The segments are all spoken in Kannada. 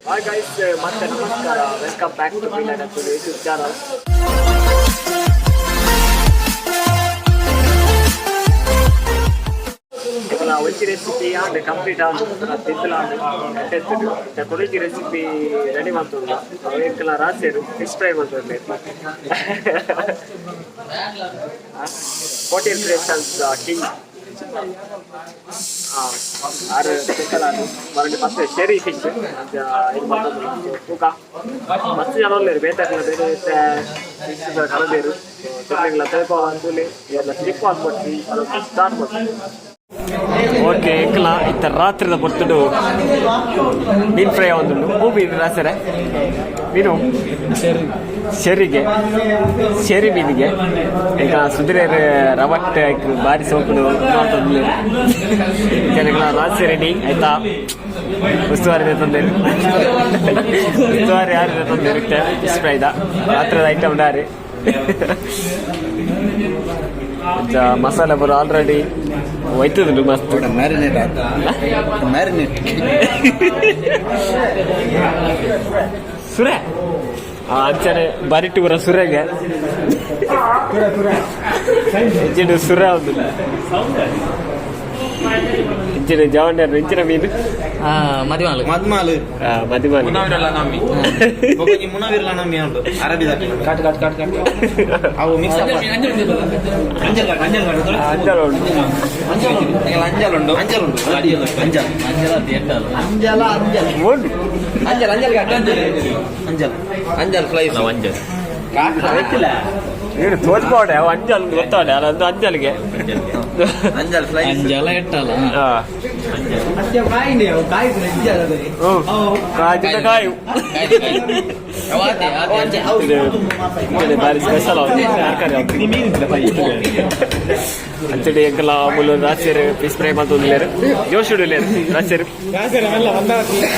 Hi guys, ಮತ್ತೆ ನಮಸ್ಕಾರ. ವೆಲ್ಕಮ್ ಬ್ಯಾಕ್ ಟು ಪಿಲಾಡತ್ತು ಯೂಟ್ಯೂಬ್ ಚಾನಲ್. ಇವಳ ಒಂಚಿ ರೆಸಿಪಿ ಆಂಡ್ ಕಂಪ್ಲೀಟ್ ಆಂಡ್ ತಿಂತಲಾಂಡ್ ಎತ್ತೆತ್ತು ಕೊರಚಿ ರೆಸಿಪಿ ರೆಡಿ ಮಾಡ್ತುಂಡ ಅವೇಕಲ ರಾಸೇರು ಫಿಶ್ ಫ್ರೈ ಮಾಡ್ತುಂಡೆ ಕೋಟಿಯರ್ ಕ್ರಿಯೇಷನ್ಸ್ ಕಿಂಗ್ ಆರು ತಿಂತಲಾಂಡ್ ಮರಳಿ ಮತ್ತೆ ಶೆರಿ ಫಿಶ್ ಇದು ಮಾಡ್ತುಂಡು ತೂಕ ಮಸ್ತ್ ಜನ ಒಳ್ಳೆರು ಬೇತಾಗಲ ಬೇರೆ ಫಿಶ್ ಕಲದೇರು ತಿನ್ನಗಳ ತೇಪ ಅಂತೂಲಿ ಎಲ್ಲ ಸ್ಲಿಪ್ ಆಗ್ಬಿಟ್ಟು ಸ್ಟಾರ್ಟ್ ಮಾಡ್ತೀವಿ. ಓಕೆ ಎಂಕಲ ಇತ್ತ ರಾತ್ರಿದ ಬರ್ತುಡು ಮೀನು ಫ್ರೈ ಆವೊಂದುಂಡು ಹೂ ಮೀನು ರಾಸರೆ ಮೀನು ಶೆರಿ ಮೀನಿಗೆ ಈಗ ಸುದಿರೇರು ರವಟ್ಟೆ ಬಾರಿ ಸೋಪುಡು ನೋಡ್ತಂದು ಜನಗಳ ರಾಸೆ ರೆಡಿ ಆಯ್ತಾ. ಉಸ್ತುವಾರಿ ತಂದೇರು ಉಸ್ತುವಾರಿ ಯಾರು ತಂದಿರುತ್ತೆ ಫಿಶ್ ಫ್ರೈದ ರಾತ್ರಿದ ಐಟಮ್ ಡಾರಿ ಮಸಾಲೆ ಬರೋ ಆಲ್ರೆಡಿ ಒಯ್ತದುಂಡು ಮಸ್ತ್ ಮ್ಯಾರಿನೇಟ್ ಸುರೆ ಅಂಚನೆ ಬಾರಿಟ್ಟು ಬರೋ ಸುರೆಗೆ ಇಂಚಿನ ಸುರ ಒಂದು ಇಂಚಿನ ಜವಂಡ ಇಂಚಿನ ಮೀನು ಮದಿಮಾಲು ನೀನು ತೋಚ್ಬೋಡೆ ಅಂಜಲ್ ಗೊತ್ತಾಡೆ ಅಲ್ಲೊಂದು ಅಂಜಲ್ಗೆ ಅಂಜಲ ಇಟ್ಟಲ್ಲ ಕಾಯಿ ಬಾರಿ ಸ್ಪೆಷಲ್ ಅಂಚಡಿ ಎಂಕಲ ಮುಲು ರಾಸೇರು ಫಿಶ್ ಫ್ರೈ ಮಾಡ್ತೊಂದಿಲ್ಲೇರು ಜೋಶುಡು ಇಲ್ಲೇರು ರಾಸೇರು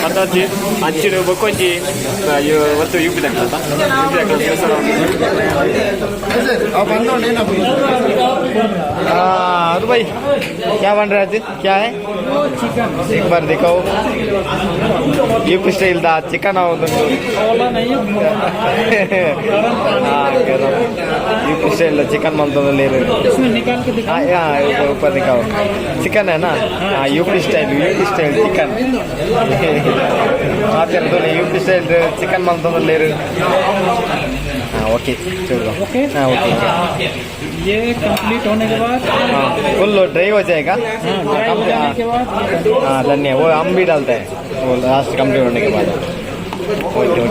ಮತ್ತೊಂಜಿ ಅಂಚಿಡು ಬೊಕ್ಕೊಂಜಿ ಒತ್ತು यूपी तक अरे भाई क्या बन रहा है? क्या है? एक बार दिखाओ. यूपी स्टाइल दा चिकन आओ यूपी स्टाइल चिकन मानते ले रहे. ऊपर दिखाओ. चिकन है ना? UP style chicken. UP style chicken मानते ले रहे. ओके चलो. ओके ये कंप्लीट होने के बाद फुल ड्राई हो जाएगा. हाँ धन्य वो हम भी डालते हैं वो लास्ट कंप्लीट होने के बाद. ओके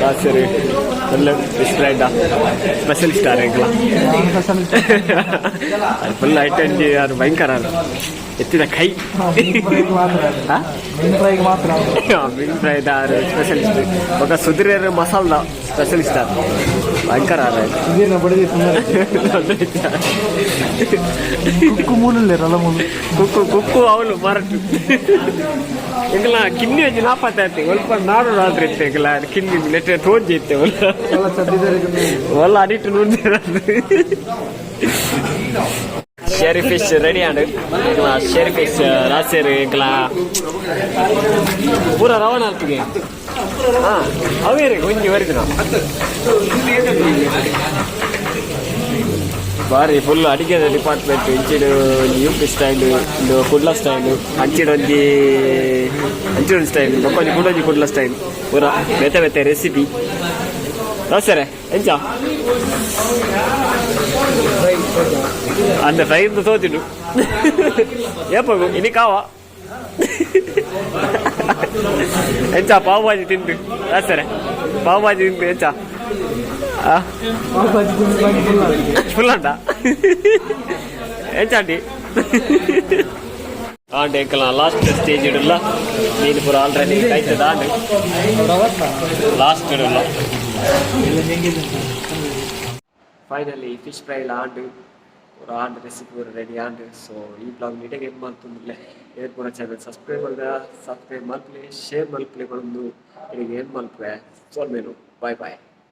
रासरी full fish fry special star ಎಂಕಲ ಫುಲ್ ಐಟಮ್ ಯಾರು ಭಯಂಕರ ಎತ್ತಿದ ಕೈ ಮೀನು ಫ್ರೈ ದಾರು ಸ್ಪೆಷಲಿಸ್ಟ್ ఒక సుధిరేరు మసాలా స్పెషలిస్ట్ భయంకర ಕುಕ್ಕು ಅವಳು ಮರಟು ಎಂಕಲ ಕಿನ್ನಿ ಒಂಜಿ ನಾಪತ್ತೆ ಒಲ್ಪ ನಾಡು ರಾತ್ರಿ ಇತ್ತೆ ಎಂಕಲ ಕಿನ್ನಿ ನೆಟ್ಟೆ ತೋಂಜಿ ಇತ್ತೆ ಒಲ್ಲ ಅಡಿಟ್ಟು ನೋಡಿದಿರದು. ಶೆರಿ ಫಿಶ್ ರೆಡಿ ಆಂಡ್ ಶೆರಿ ಫಿಶ್ ರಾಸೇರು ಎಂಕಲ ಪೂರ ರವಾನ ಆಗ್ತಿಗೆ ಅವೇ ರೀ ಒಂಜಿ ವರಿದಿನ ಬಾರಿ ಫುಲ್ ಅಡಿಗೆ ಡಿಪಾರ್ಟ್ಮೆಂಟ್ ಇಂಚಿಡು ಯೂಪಿ ಸ್ಟೈಲ್ ಇದು ಕುಡ್ಲ ಸ್ಟೈಲ್ ಅಂಚಿಡೊಂಜಿ ಸ್ಟೈಲ್ ಬೊಕ್ಕೊಂಜಿ ಕುಡೊಂಜಿ ಕುಡ್ಲ ಸ್ಟೈಲ್ ಪೂರ ಬೇತೆ ರೆಸಿಪಿ ರಾಸರೆ ಎಂಚ அந்த ஃப்ரை தோத்திட்டு ஏப்போ இன்னைக்காவா ಎಂಚ ಪಾವ್ ಭಾಜಿ ತಿಂದು ಸರಿ ಪಾವ್ ಭಾಜಿ ತಿಂದು ಎಂಚ ಫುಲ್ ಅಂಟ ಎಂಚ ಆಂಟಿ ಆಂಟಿ ಎಂಕಲ ಲಾಸ್ಟ್ ಸ್ಟೇಜ್ ಇಡಲ್ಲ ನೀನು ಪೂರ ಆಲ್ರೆಡಿ ಕಾಯ್ತದ ಆಂಟಿ ಲಾಸ್ಟ್ ಇಡಲ್ಲ ಫೈನಲಿ ಫಿಶ್ ಫ್ರೈ ಆಂಡು ஒரு ஆண்டு ரெசிபி ஒரு ரெடி ஆண்டு. ஸோ ಈ ಬ್ಲಾಗ್ ನೀಟಾಗಿ ಏನು ಮಾಡ್ತಿಲ್ಲ ಏನು ಕೂಡ ಚಾನಲ್ ಸಬ್ಸ್ಕ್ರೈಬ್ ಮಲ್ಪಲೆ ಶೇರ್ ಮಲ್ಪಲೆ ಬಂದು ಈಗ ಏನು ಮಲ್ಪೆ ಸೋಲ್ಮೇನು ಬಾಯ್ ಬಾಯ್.